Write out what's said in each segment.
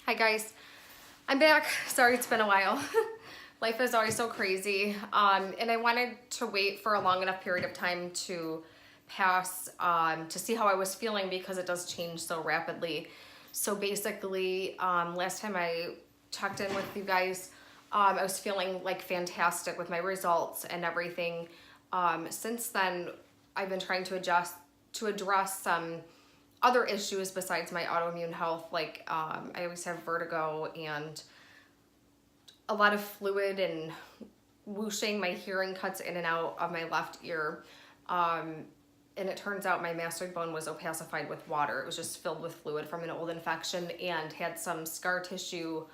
Hi guys, I'm back. Sorry it's been a while. Life is always so crazy. And I wanted to wait for a long enough period of time to pass to see how I was feeling because it does change so rapidly. So basically, last time I checked in with you guys, I was feeling like fantastic with my results and everything. Since then, I've been trying to address some other issues besides my autoimmune health. Like I always have vertigo and a lot of fluid and whooshing. My hearing cuts in and out of my left ear. And it turns out my mastoid bone was opacified with water. It was just filled with fluid from an old infection and had some scar tissue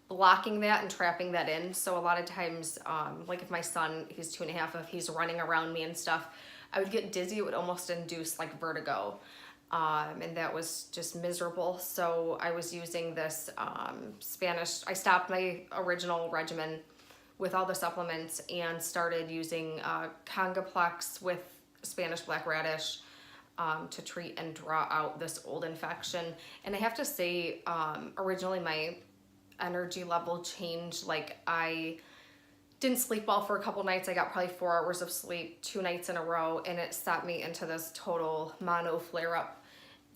blocking that and trapping that in. So a lot of times, like if my son, he's 2.5, if he's running around me and stuff, I would get dizzy. It would almost induce like vertigo. And that was just miserable. So I was using this Spanish, I stopped my original regimen with all the supplements and started using Congaplex with Spanish black radish to treat and draw out this old infection. And I have to say, originally my energy level changed. Like I didn't sleep well for a couple nights. I got probably 4 hours of sleep 2 nights in a row, and it set me into this total mono flare-up.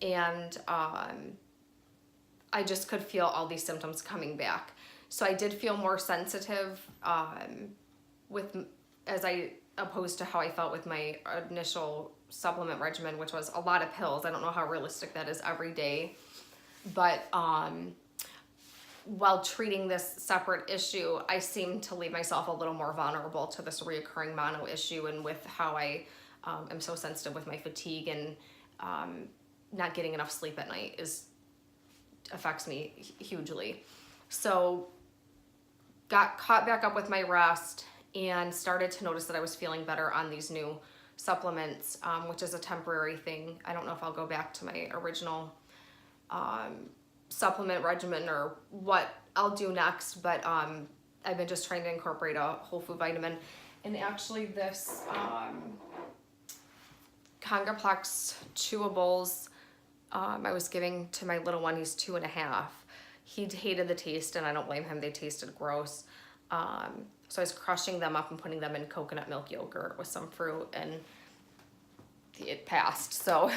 And I just could feel all these symptoms coming back. So I did feel more sensitive as I opposed to how I felt with my initial supplement regimen, which was a lot of pills. I don't know how realistic that is every day, but while treating this separate issue, I seem to leave myself a little more vulnerable to this reoccurring mono issue, and with how I am so sensitive with my fatigue and not getting enough sleep at night affects me hugely. So got caught back up with my rest and started to notice that I was feeling better on these new supplements, which is a temporary thing. I don't know if I'll go back to my original supplement regimen or what I'll do next, but I've been just trying to incorporate a whole food vitamin. And actually this Congaplex chewables I was giving to my little one. He's 2.5. He hated the taste, and I don't blame him. They tasted gross. So I was crushing them up and putting them in coconut milk yogurt with some fruit, and it passed. So,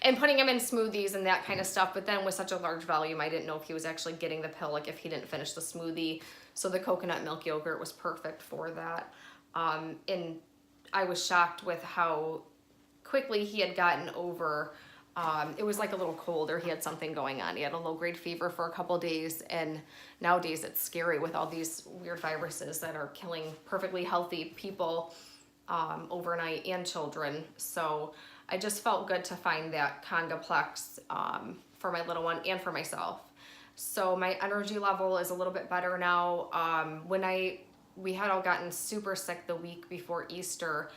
and putting him in smoothies and that kind of stuff. But then with such a large volume, I didn't know if he was actually getting the pill, like if he didn't finish the smoothie. So the coconut milk yogurt was perfect for that. And I was shocked with how quickly he had gotten over it was like a little cold, or he had something going on. He had a low-grade fever for a couple days, and nowadays it's scary with all these weird viruses that are killing perfectly healthy people overnight, and children. So I just felt good to find that Congaplex for my little one and for myself. So my energy level is a little bit better now. We had all gotten super sick the week before Easter,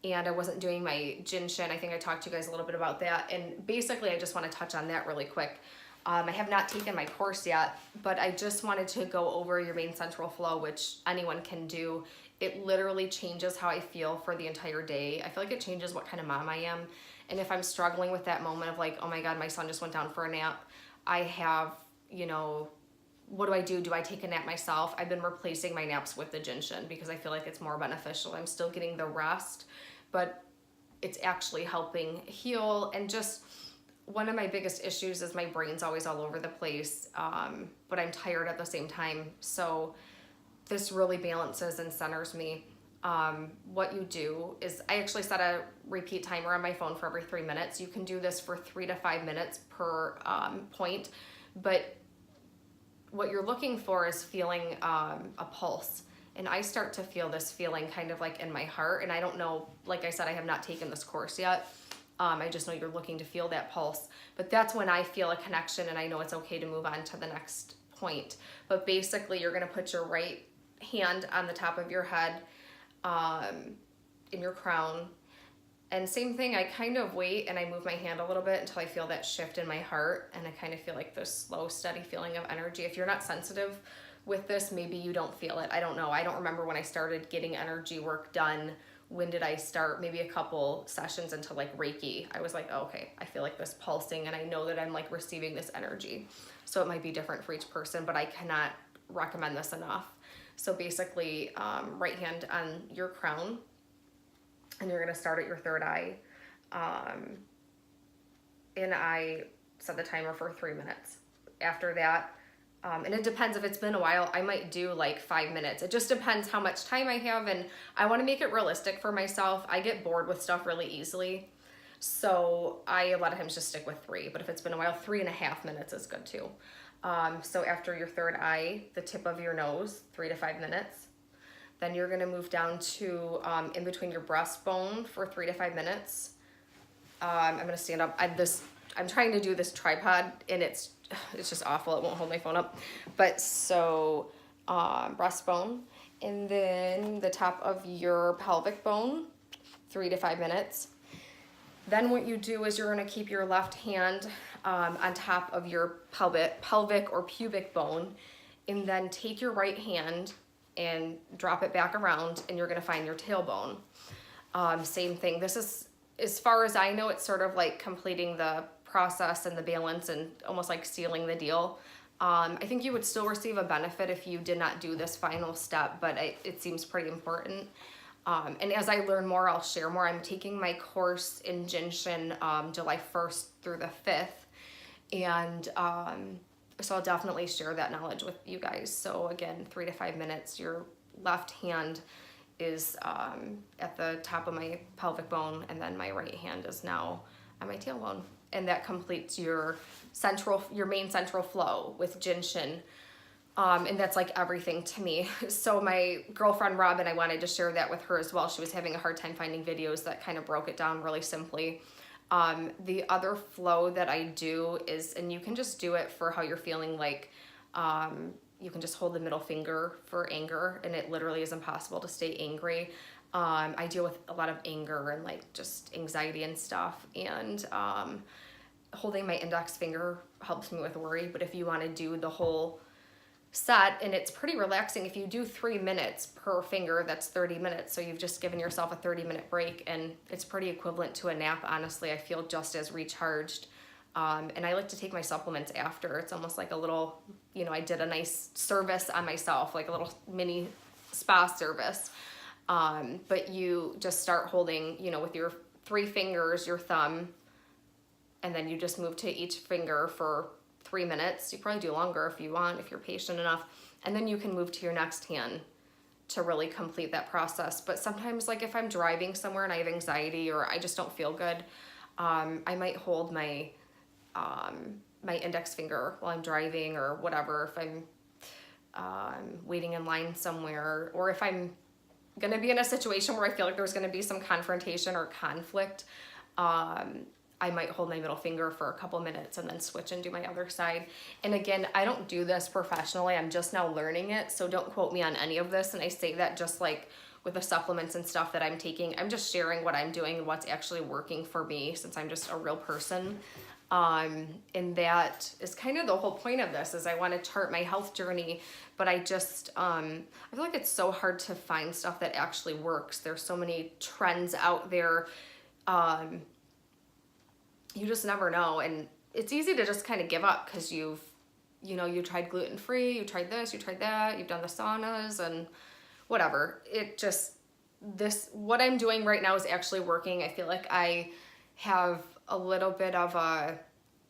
and I wasn't doing my Jinshin. I think I talked to you guys a little bit about that. And basically, I just want to touch on that really quick. I have not taken my course yet, but I just wanted to go over your main central flow, which anyone can do. It literally changes how I feel for the entire day. I feel like it changes what kind of mom I am. And if I'm struggling with that moment of like, oh my God, my son just went down for a nap, I have, what do I do? Do I take a nap myself? I've been replacing my naps with the Jinshin because I feel like it's more beneficial. I'm still getting the rest, but it's actually helping heal. And just one of my biggest issues is my brain's always all over the place, but I'm tired at the same time. So this really balances and centers me. What you do is I actually set a repeat timer on my phone for every 3 minutes. You can do this for 3 to 5 minutes per point, but what you're looking for is feeling a pulse. And I start to feel this feeling kind of like in my heart. And I don't know, like I said, I have not taken this course yet. I just know you're looking to feel that pulse. But that's when I feel a connection, and I know it's okay to move on to the next point. But basically, you're going to put your right hand on the top of your head in your crown. And same thing, I kind of wait and I move my hand a little bit until I feel that shift in my heart, and I kind of feel like this slow, steady feeling of energy. If you're not sensitive with this, maybe you don't feel it. I don't know. I don't remember when I started getting energy work done when did I start? Maybe a couple sessions into like Reiki. I was like, oh, okay, I feel like this pulsing and I know that I'm like receiving this energy. So it might be different for each person, but I cannot recommend this enough. So basically, right hand on your crown, and you're gonna start at your third eye. And I set the timer for 3 minutes. After that, and it depends if it's been a while, I might do like 5 minutes. It just depends how much time I have, and I want to make it realistic for myself. I get bored with stuff really easily. So I a lot of times just stick with 3, but if it's been a while, 3.5 minutes is good too. So after your third eye, the tip of your nose, 3 to 5 minutes. Then you're gonna move down to in between your breastbone for 3 to 5 minutes. I'm gonna stand up. I'm trying to do this tripod and it's just awful. It won't hold my phone up. But so breastbone, and then the top of your pelvic bone, 3 to 5 minutes. Then what you do is you're gonna keep your left hand on top of your pelvic or pubic bone, and then take your right hand and drop it back around, and you're gonna find your tailbone. Same thing. This is, as far as I know, it's sort of like completing the process and the balance and almost like sealing the deal. I think you would still receive a benefit if you did not do this final step, but it seems pretty important. And as I learn more, I'll share more. I'm taking my course in Jinshin July 1st through the 5th. And so I'll definitely share that knowledge with you guys. So again, 3 to 5 minutes, your left hand is at the top of my pelvic bone, and then my right hand is now on my tailbone. And that completes your main central flow with Jinshin. And that's like everything to me. So my girlfriend Robin, I wanted to share that with her as well. She was having a hard time finding videos that kind of broke it down really simply. The other flow that I do is, and you can just do it for how you're feeling, like you can just hold the middle finger for anger, and it literally is impossible to stay angry. I deal with a lot of anger and like just anxiety and stuff, and holding my index finger helps me with worry. But if you want to do the whole set, and it's pretty relaxing, if you do 3 minutes per finger, that's 30 minutes. So you've just given yourself a 30-minute break, and it's pretty equivalent to a nap. Honestly, I feel just as recharged. And I like to take my supplements after. It's almost like a little, I did a nice service on myself, like a little mini spa service. But you just start holding, with your 3 fingers, your thumb, and then you just move to each finger for 3 minutes. You probably do longer if you want, if you're patient enough. And then you can move to your next hand to really complete that process. But sometimes, like if I'm driving somewhere and I have anxiety or I just don't feel good, I might hold my index finger while I'm driving or whatever, if I'm waiting in line somewhere, or if I'm gonna be in a situation where I feel like there's gonna be some confrontation or conflict, I might hold my middle finger for a couple minutes and then switch and do my other side. And again, I don't do this professionally. I'm just now learning it, so don't quote me on any of this. And I say that just like with the supplements and stuff that I'm taking. I'm just sharing what I'm doing and what's actually working for me, since I'm just a real person. And that is kind of the whole point of this, is I want to chart my health journey, but I just, I feel like it's so hard to find stuff that actually works. There's so many trends out there. You just never know. And it's easy to just kind of give up because you tried gluten-free, you tried this, you tried that, you've done the saunas and whatever. What I'm doing right now is actually working. I feel like I have a little bit of a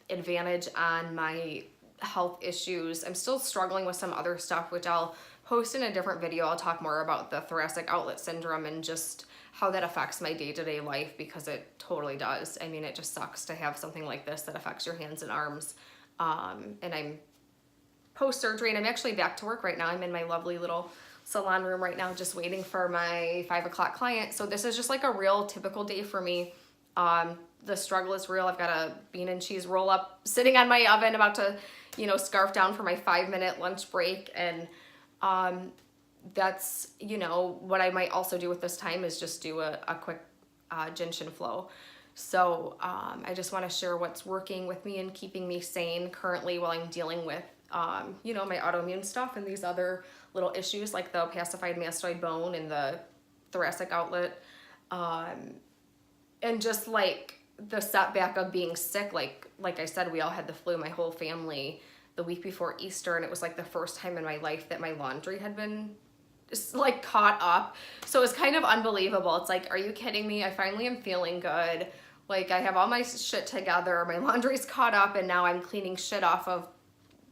advantage on my health issues. I'm still struggling with some other stuff, which I'll post in a different video. I'll talk more about the thoracic outlet syndrome and just how that affects my day-to-day life, because it totally does. I mean, it just sucks to have something like this that affects your hands and arms. And I'm post-surgery, and I'm actually back to work right now. I'm in my lovely little salon room right now, just waiting for my 5 o'clock client. So this is just like a real typical day for me. The struggle is real. I've got a bean and cheese roll up sitting on my oven, about to, scarf down for my 5-minute lunch break. And that's, what I might also do with this time is just do a quick Jinshin flow. So I just want to share what's working with me and keeping me sane currently while I'm dealing with, my autoimmune stuff and these other little issues like the opacified mastoid bone and the thoracic outlet. And just like the setback of being sick, like I said, we all had the flu, my whole family, the week before Easter, and it was like the first time in my life that my laundry had been just like caught up. So it was kind of unbelievable. It's like, are you kidding me? I finally am feeling good. Like I have all my shit together, my laundry's caught up, and now I'm cleaning shit off of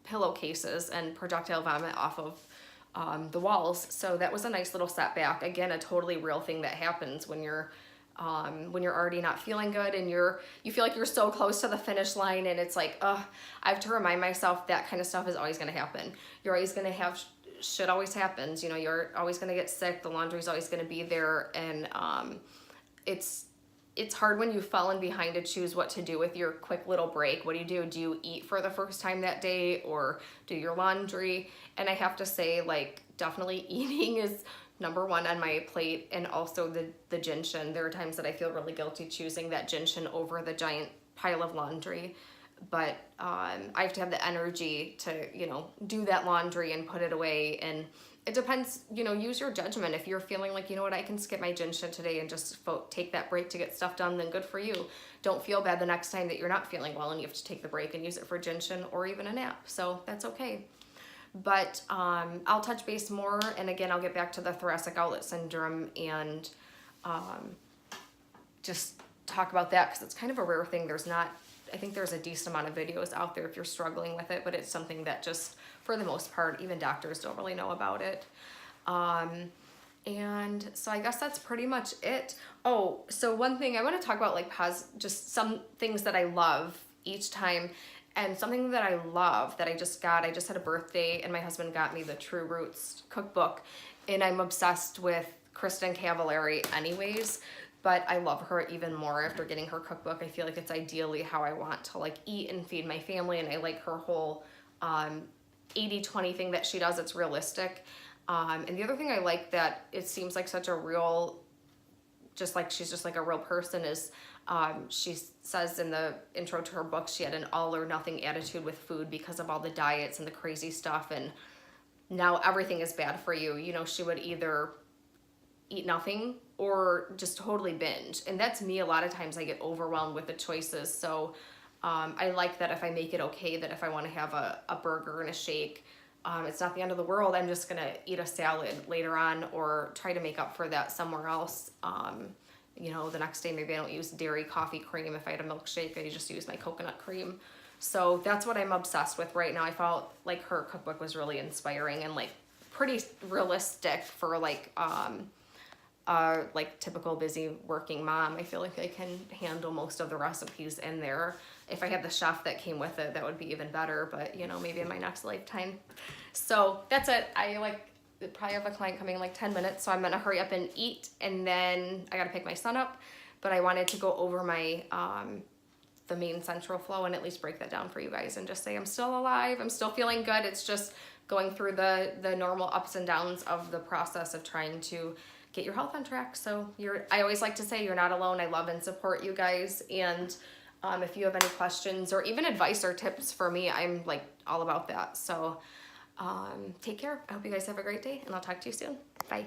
pillowcases and projectile vomit off of the walls. So that was a nice little setback. Again, a totally real thing that happens when you're already not feeling good and you feel like you're so close to the finish line, and it's like, I have to remind myself that kind of stuff is always going to happen. You're always going to have shit always happens. You know, you're always going to get sick. The laundry's always going to be there. And it's hard when you've fallen behind to choose what to do with your quick little break. What do? Do you eat for the first time that day or do your laundry? And I have to say, like, definitely eating is number one on my plate, and also the gentian. There are times that I feel really guilty choosing that gentian over the giant pile of laundry, but I have to have the energy to, you know, do that laundry and put it away. And it depends, you know, use your judgment. If you're feeling like, you know what, I can skip my gentian today and just take that break to get stuff done, then good for you. Don't feel bad the next time that you're not feeling well and you have to take the break and use it for gentian or even a nap. So that's okay. But I'll touch base more, and again, I'll get back to the thoracic outlet syndrome and just talk about that, because it's kind of a rare thing. I think there's a decent amount of videos out there if you're struggling with it, but it's something that just, for the most part, even doctors don't really know about it. And so I guess that's pretty much it. Oh, so one thing I want to talk about, like, just some things that I love each time. And something that I love that I just had a birthday, and my husband got me the True Roots cookbook, and I'm obsessed with Kristen Cavallari anyways, but I love her even more after getting her cookbook. I feel like it's ideally how I want to, like, eat and feed my family, and I like her whole 80-20 thing that she does. It's realistic. And the other thing I like that it seems like such a real, just like she's just like a real person, is she says in the intro to her book she had an all or nothing attitude with food because of all the diets and the crazy stuff, and now everything is bad for you. You know, she would either eat nothing or just totally binge, and that's me. A lot of times I get overwhelmed with the choices, so I like that if I make it okay, that if I want to have a burger and a shake, it's not the end of the world. I'm just gonna eat a salad later on or try to make up for that somewhere else. You know, the next day maybe I don't use dairy coffee cream. If I had a milkshake, I just use my coconut cream. So that's what I'm obsessed with right now. I felt like her cookbook was really inspiring and like pretty realistic for like typical busy working mom. I feel like I can handle most of the recipes in there. If I had the chef that came with it, that would be even better, but you know, maybe in my next lifetime. So that's it. I probably have a client coming in like 10 minutes, so I'm gonna hurry up and eat, and then I gotta pick my son up. But I wanted to go over my the main central flow and at least break that down for you guys and just say I'm still alive, I'm still feeling good. It's just going through the normal ups and downs of the process of trying to get your health on track. So I always like to say you're not alone. I love and support you guys, and if you have any questions or even advice or tips for me, I'm like all about that. So take care. I hope you guys have a great day, and I'll talk to you soon. Bye.